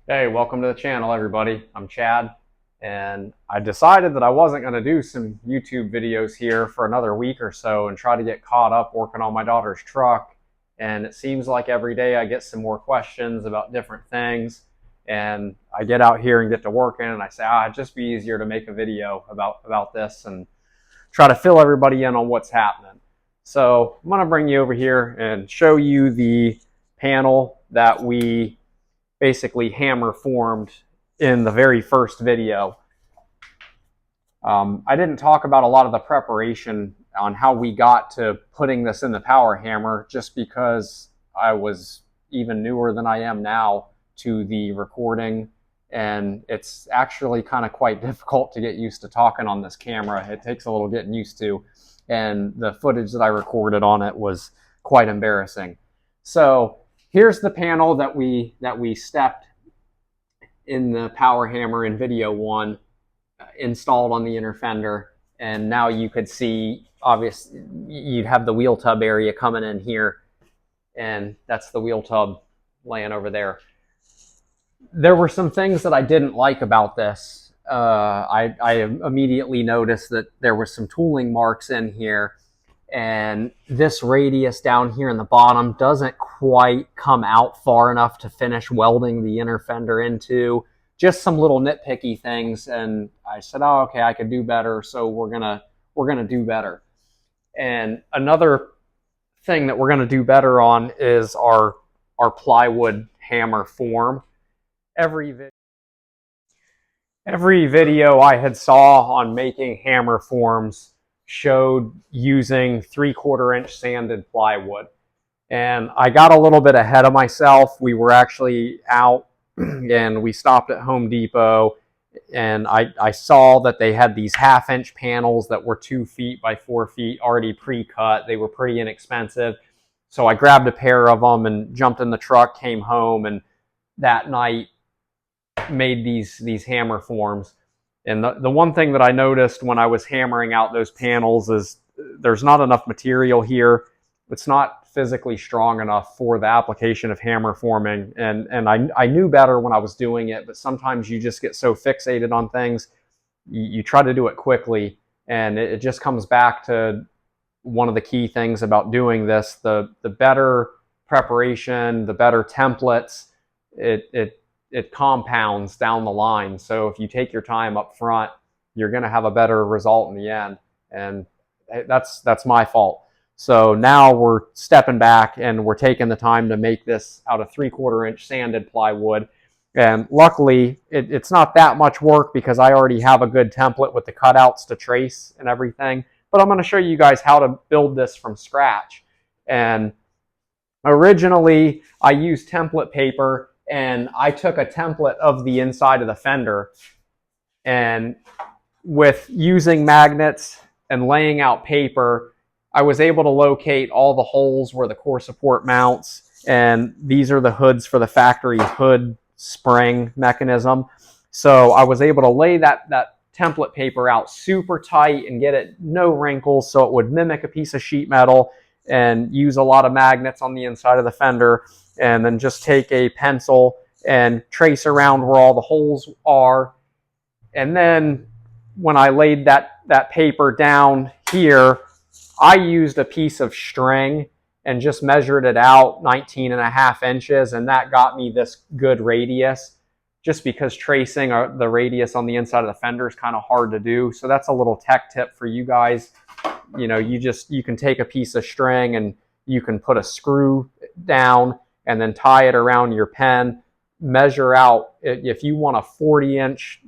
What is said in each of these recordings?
Hey, welcome to the channel, everybody. I'm Chad, and I decided that I wasn't going to do some YouTube videos here for another week or so and try to get caught up working on my daughter's truck. And it seems like every day I get some more questions about different things, and I get out here and get to working, and I say, it'd just be easier to make a video about this and try to fill everybody in on what's happening. So I'm going to bring you over here and show you the panel that we basically hammer formed in the very first video. I didn't talk about a lot of the preparation on how we got to putting this in the power hammer, just because I was even newer than I am now to the recording, and it's actually kind of quite difficult to get used to talking on this camera. It takes a little getting used to, and the footage that I recorded on it was quite embarrassing. So here's the panel that we stepped in the power hammer in video one, installed on the inner fender. And now you could see, obviously, you'd have the wheel tub area coming in here, and that's the wheel tub laying over there. There were some things that I didn't like about this. I immediately noticed that there were some tooling marks in here, and this radius down here in the bottom doesn't quite come out far enough to finish welding the inner fender into. Just some little nitpicky things, and I said, oh, okay, I could do better, so we're gonna do better. And another thing that we're gonna do better on is our plywood hammer form. Every video I had saw on making hammer forms showed using 3/4 inch sanded plywood, and I got a little bit ahead of myself. We were actually out and we stopped at Home Depot, and I saw that they had these 1/2 inch panels that were 2 feet by 4 feet already pre-cut. They were pretty inexpensive, so I grabbed a pair of them and jumped in the truck, came home, and that night made these hammer forms. And the one thing that I noticed when I was hammering out those panels is there's not enough material here. It's not physically strong enough for the application of hammer forming. And I knew better when I was doing it, but sometimes you just get so fixated on things, you try to do it quickly, and it just comes back to one of the key things about doing this. The better preparation, the better templates, it compounds down the line. So if you take your time up front, you're going to have a better result in the end. And that's my fault. So now we're stepping back and we're taking the time to make this out of 3/4 inch sanded plywood. And luckily, it's not that much work because I already have a good template with the cutouts to trace and everything. But I'm going to show you guys how to build this from scratch. And originally, I used template paper, and I took a template of the inside of the fender, and with using magnets and laying out paper, I was able to locate all the holes where the core support mounts, and these are the hoods for the factory hood spring mechanism. So I was able to lay that template paper out super tight and get it no wrinkles, so it would mimic a piece of sheet metal, and use a lot of magnets on the inside of the fender, and then just take a pencil and trace around where all the holes are. And then when I laid that paper down here, I used a piece of string and just measured it out 19.5 inches, and that got me this good radius, just because tracing the radius on the inside of the fender is kind of hard to do. So that's a little tech tip for you guys. You know, you can take a piece of string and you can put a screw down and then tie it around your pen, measure out. If you want a 40 inch,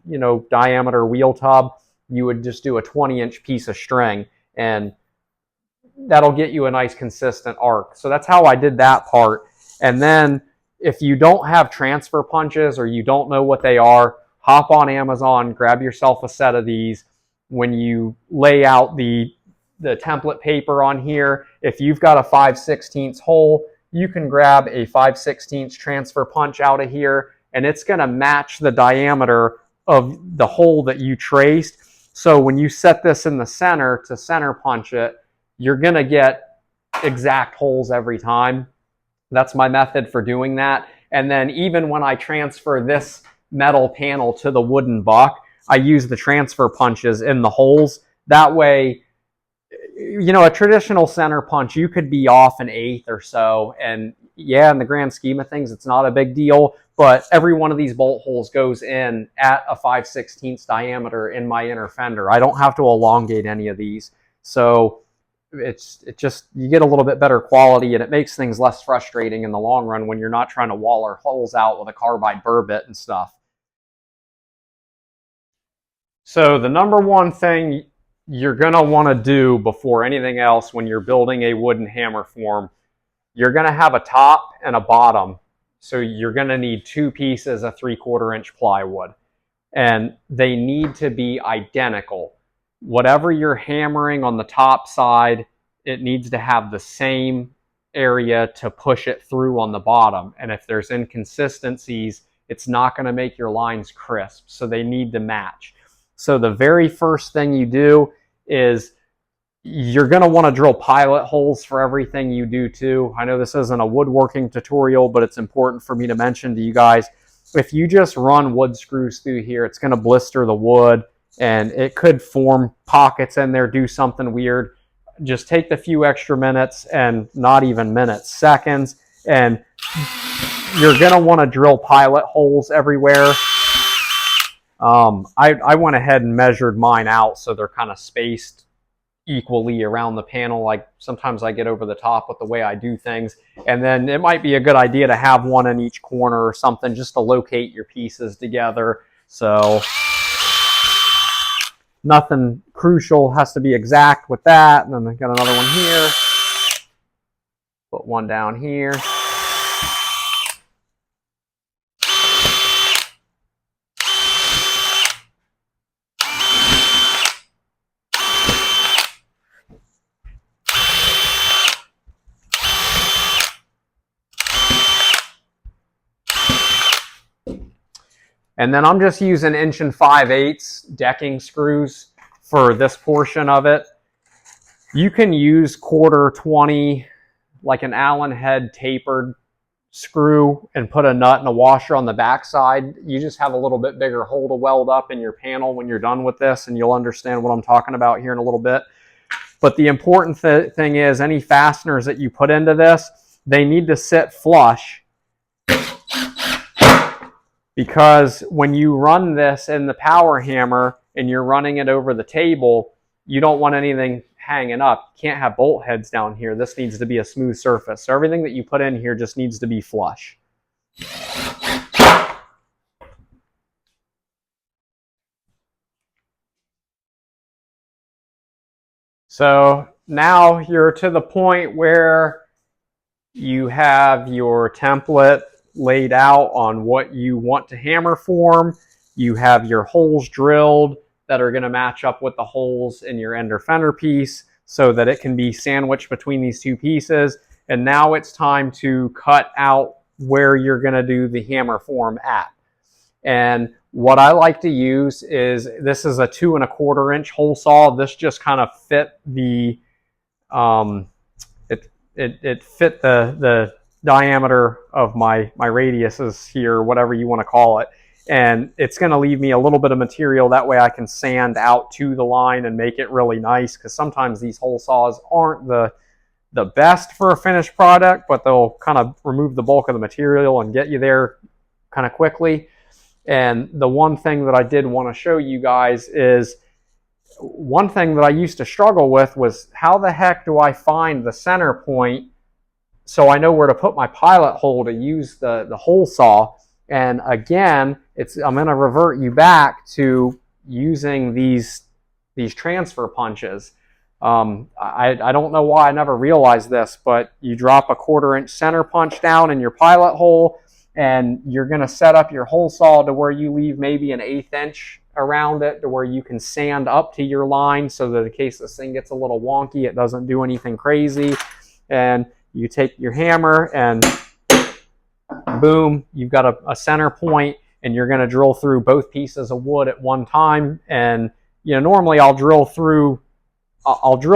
diameter wheel tub, you would just do a 20 inch piece of string, and that'll get you a nice consistent arc. So that's how I did that part. And then if you don't have transfer punches or you don't know what they are, hop on Amazon, grab yourself a set of these. When you lay out the template paper on here, if you've got a 5/16 hole, you can grab a 5/16 transfer punch out of here, and it's going to match the diameter of the hole that you traced. So when you set this in the center to center punch it, you're going to get exact holes every time. That's my method for doing that. And then even when I transfer this metal panel to the wooden buck, I use the transfer punches in the holes. That way, you know, a traditional center punch, you could be off an eighth or so. And yeah, in the grand scheme of things, it's not a big deal. But every one of these bolt holes goes in at a 5/16 diameter in my inner fender. I don't have to elongate any of these. So it just, you get a little bit better quality, and it makes things less frustrating in the long run when you're not trying to waller holes out with a carbide burr bit and stuff. So the number one thing you're going to want to do before anything else when you're building a wooden hammer form, you're going to have a top and a bottom. So you're going to need two pieces of 3/4 inch plywood, and they need to be identical. Whatever you're hammering on the top side, it needs to have the same area to push it through on the bottom. And if there's inconsistencies, it's not going to make your lines crisp. So they need to match. So the very first thing you do is you're going to want to drill pilot holes for everything you do too. I know this isn't a woodworking tutorial, but it's important for me to mention to you guys. If you just run wood screws through here, it's going to blister the wood, and it could form pockets in there, do something weird. Just take the few extra minutes, and not even minutes, seconds, and you're going to want to drill pilot holes everywhere. I went ahead and measured mine out so they're kind of spaced equally around the panel. Like sometimes I get over the top with the way I do things, and then it might be a good idea to have one in each corner or something just to locate your pieces together. So nothing crucial has to be exact with that. And then I got another one here, put one down here. And then I'm just using 1 5/8" decking screws for this portion of it. You can use 1/4 20, like an Allen head tapered screw, and put a nut and a washer on the back side. You just have a little bit bigger hole to weld up in your panel when you're done with this, and you'll understand what I'm talking about here in a little bit. But the important thing is, any fasteners that you put into this, they need to sit flush, because when you run this in the power hammer and you're running it over the table, you don't want anything hanging up. You can't have bolt heads down here. This needs to be a smooth surface. So everything that you put in here just needs to be flush. So now you're to the point where you have your template laid out on what you want to hammer form. You have your holes drilled that are going to match up with the holes in your ender fender piece so that it can be sandwiched between these two pieces. And now it's time to cut out where you're going to do the hammer form at. And what I like to use is, this is a 2 1/4 inch hole saw. This just kind of fit the it fit the diameter of my radiuses here, whatever you want to call it. And it's going to leave me a little bit of material. That way I can sand out to the line and make it really nice, because sometimes these hole saws aren't the best for a finished product, but they'll kind of remove the bulk of the material and get you there kind of quickly. And the one thing that I did want to show you guys is, one thing that I used to struggle with was, how the heck do I find the center point so I know where to put my pilot hole to use the hole saw? And again, I'm going to revert you back to using these transfer punches. I don't know why I never realized this, but you drop a 1/4 inch center punch down in your pilot hole, and you're going to set up your hole saw to where you leave maybe an 1/8 inch around it, to where you can sand up to your line, so that in case this thing gets a little wonky, it doesn't do anything crazy. And you take your hammer and boom, you've got a center point, and you're going to drill through both pieces of wood at one time. And you know, normally I'll drill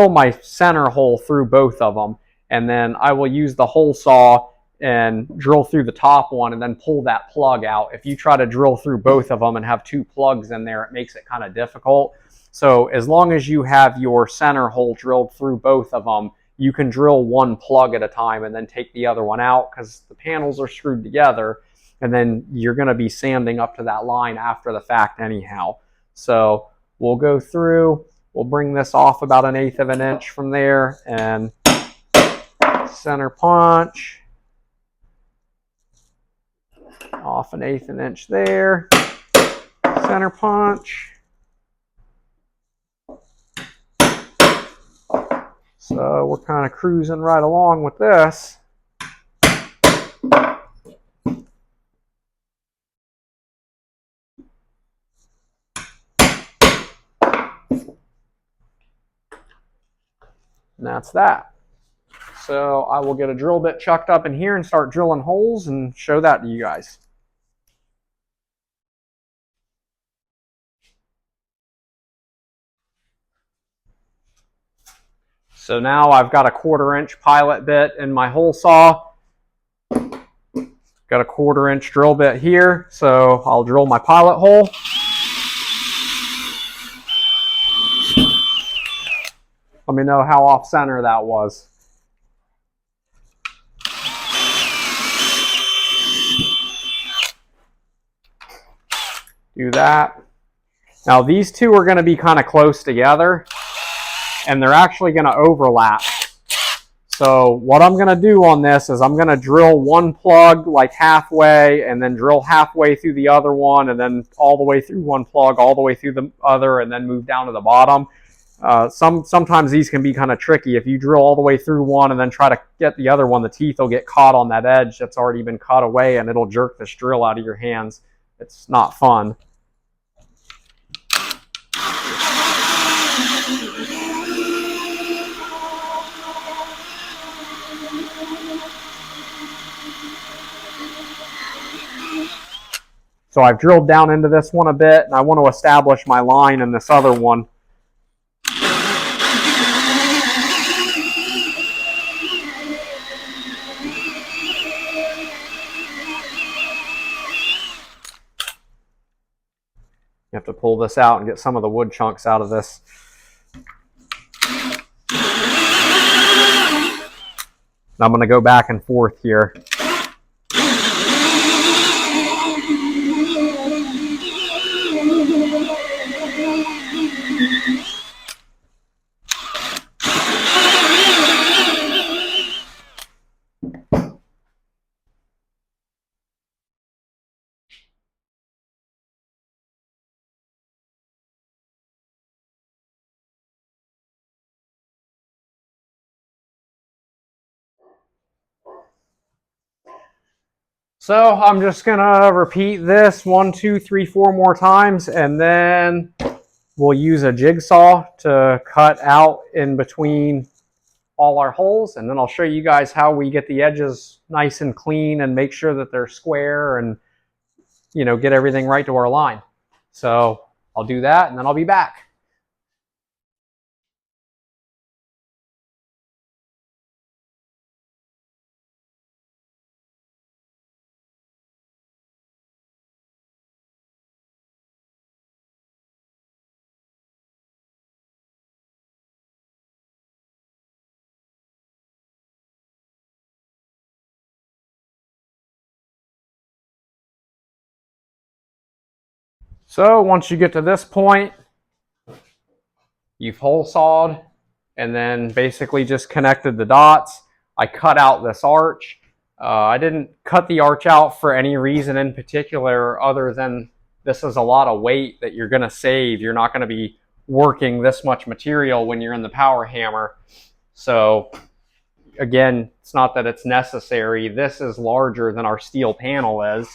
my center hole through both of them, and then I will use the hole saw and drill through the top one and then pull that plug out. If you try to drill through both of them and have two plugs in there, it makes it kind of difficult. So as long as you have your center hole drilled through both of them, you can drill one plug at a time and then take the other one out, because the panels are screwed together, and then you're going to be sanding up to that line after the fact anyhow. So we'll go through, we'll bring this off about 1/8 of an inch from there, and center punch, off 1/8 of an inch there, center punch. So we're kind of cruising right along with this. And that's that. So I will get a drill bit chucked up in here and start drilling holes and show that to you guys. So now I've got a 1/4 inch pilot bit in my hole saw. Got a 1/4 inch drill bit here, so I'll drill my pilot hole. Let me know how off center that was. Do that. Now these two are going to be kind of close together, and they're actually going to overlap. So what I'm going to do on this is I'm going to drill one plug like halfway, and then drill halfway through the other one, and then all the way through one plug, all the way through the other, and then move down to the bottom. Sometimes these can be kind of tricky. If you drill all the way through one and then try to get the other one, the teeth will get caught on that edge that's already been cut away, and it'll jerk this drill out of your hands. It's not fun. So I've drilled down into this one a bit, and I want to establish my line in this other one. You have to pull this out and get some of the wood chunks out of this. I'm going to go back and forth here. So I'm just gonna repeat this 1, 2, 3, 4 more times, and then we'll use a jigsaw to cut out in between all our holes, and then I'll show you guys how we get the edges nice and clean and make sure that they're square and, you know, get everything right to our line. So I'll do that, and then I'll be back. So once you get to this point, you've hole sawed and then basically just connected the dots. I cut out this arch. I didn't cut the arch out for any reason in particular other than this is a lot of weight that you're going to save. You're not going to be working this much material when you're in the power hammer. So again, it's not that it's necessary. This is larger than our steel panel is,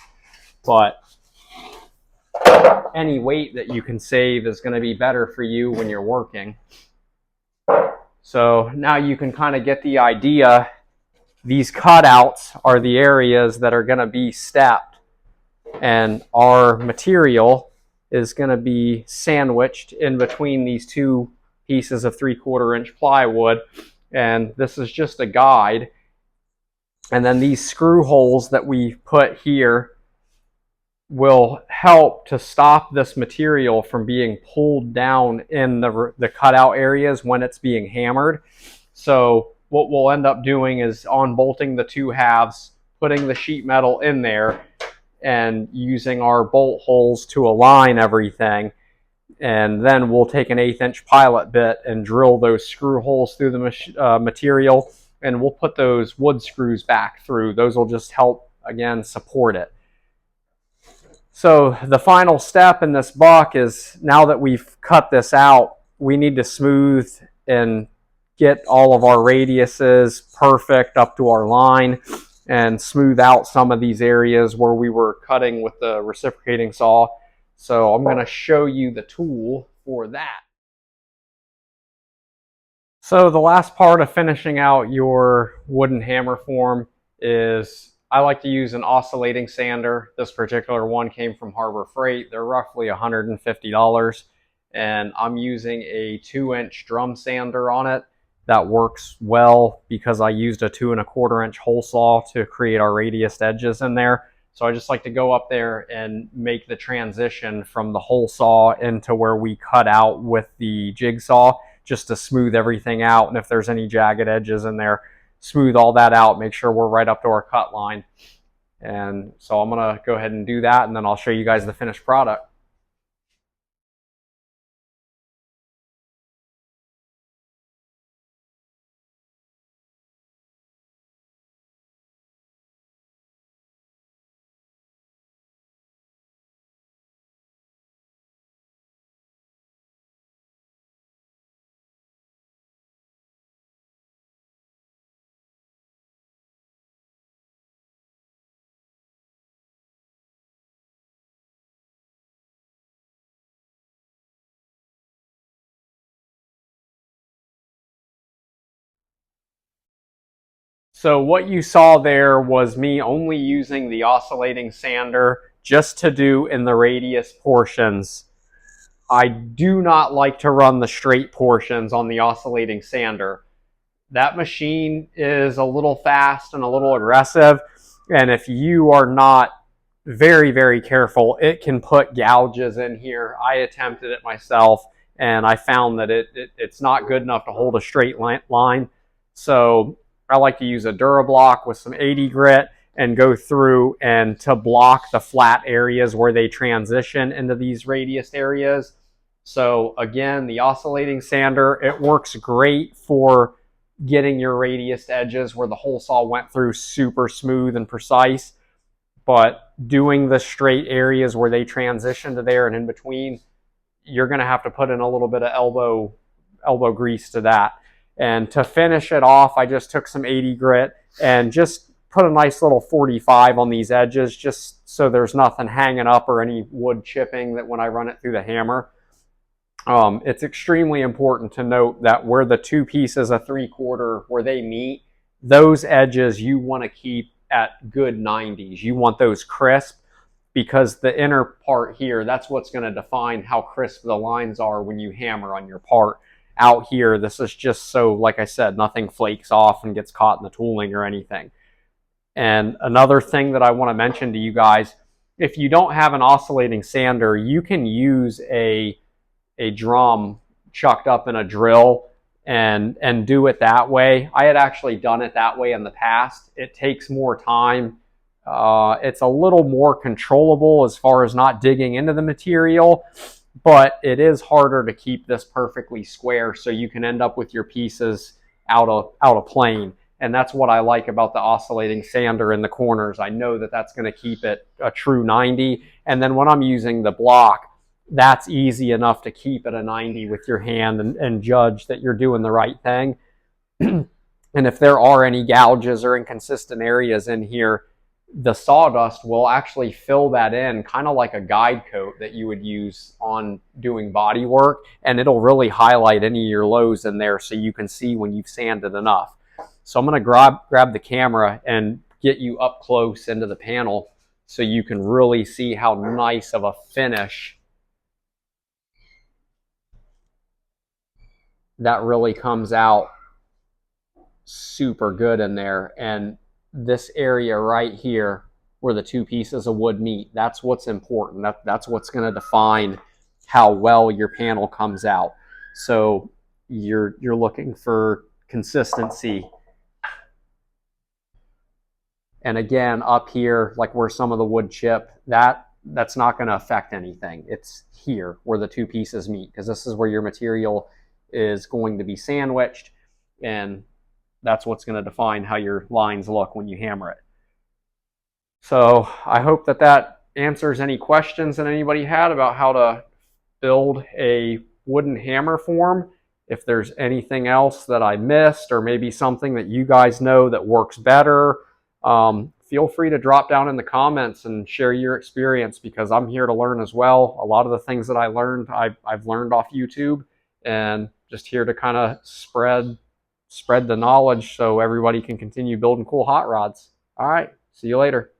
but any weight that you can save is going to be better for you when you're working. So now you can kind of get the idea. These cutouts are the areas that are going to be stepped, and our material is going to be sandwiched in between these two pieces of 3/4 inch plywood. And this is just a guide. And then these screw holes that we put here will help to stop this material from being pulled down in the cutout areas when it's being hammered. So what we'll end up doing is unbolting the two halves, putting the sheet metal in there, and using our bolt holes to align everything. And then we'll take an 1/8 inch pilot bit and drill those screw holes through the material, and we'll put those wood screws back through. Those will just help, again, support it. So the final step in this buck is, now that we've cut this out, we need to smooth and get all of our radiuses perfect up to our line and smooth out some of these areas where we were cutting with the reciprocating saw. So I'm going to show you the tool for that. So the last part of finishing out your wooden hammer form is, I like to use an oscillating sander. This particular one came from Harbor Freight. They're roughly $150, and I'm using a 2-inch drum sander on it. That works well because I used a 2 1/4 inch hole saw to create our radius edges in there. So I just like to go up there and make the transition from the hole saw into where we cut out with the jigsaw, just to smooth everything out. And if there's any jagged edges in there, smooth all that out, make sure we're right up to our cut line. And so I'm gonna go ahead and do that, and then I'll show you guys the finished product. So what you saw there was me only using the oscillating sander just to do in the radius portions. I do not like to run the straight portions on the oscillating sander. That machine is a little fast and a little aggressive, and if you are not very, very careful, it can put gouges in here. I attempted it myself, and I found that it's not good enough to hold a straight line. So I like to use a Durablock with some 80 grit and go through and to block the flat areas where they transition into these radius areas. So again, the oscillating sander, it works great for getting your radius edges where the hole saw went through super smooth and precise. But doing the straight areas where they transition to there and in between, you're going to have to put in a little bit of elbow grease to that. And to finish it off, I just took some 80 grit and just put a nice little 45 on these edges, just so there's nothing hanging up or any wood chipping that when I run it through the hammer. It's extremely important to note that where the two pieces of 3/4, where they meet, those edges you want to keep at good 90s. You want those crisp, because the inner part here, that's what's going to define how crisp the lines are when you hammer on your part. Out here, this is just so, like I said, nothing flakes off and gets caught in the tooling or anything. And another thing that I want to mention to you guys, if you don't have an oscillating sander, you can use a drum chucked up in a drill and do it that way. I had actually done it that way in the past. It takes more time. It's a little more controllable as far as not digging into the material, but it is harder to keep this perfectly square, so you can end up with your pieces out of plane. And that's what I like about the oscillating sander in the corners. I know that that's going to keep it a true 90. And then when I'm using the block, that's easy enough to keep at a 90 with your hand and judge that you're doing the right thing. And if there are any gouges or inconsistent areas in here, the sawdust will actually fill that in, kind of like a guide coat that you would use on doing body work, and it'll really highlight any of your lows in there so you can see when you've sanded enough. So I'm going to grab the camera and get you up close into the panel so you can really see how nice of a finish that really comes out. Super good in there. And this area right here where the two pieces of wood meet. That's what's important. That's what's going to define how well your panel comes out. So you're looking for consistency. And again, up here, like where some of the wood chip, that's not going to affect anything. It's here where the two pieces meet, because this is where your material is going to be sandwiched, and that's what's going to define how your lines look when you hammer it. So I hope that answers any questions that anybody had about how to build a wooden hammer form. If there's anything else that I missed, or maybe something that you guys know that works better, feel free to drop down in the comments and share your experience, because I'm here to learn as well. A lot of the things that I learned, I've learned off YouTube, and just here to kind of spread the knowledge so everybody can continue building cool hot rods. All right, see you later.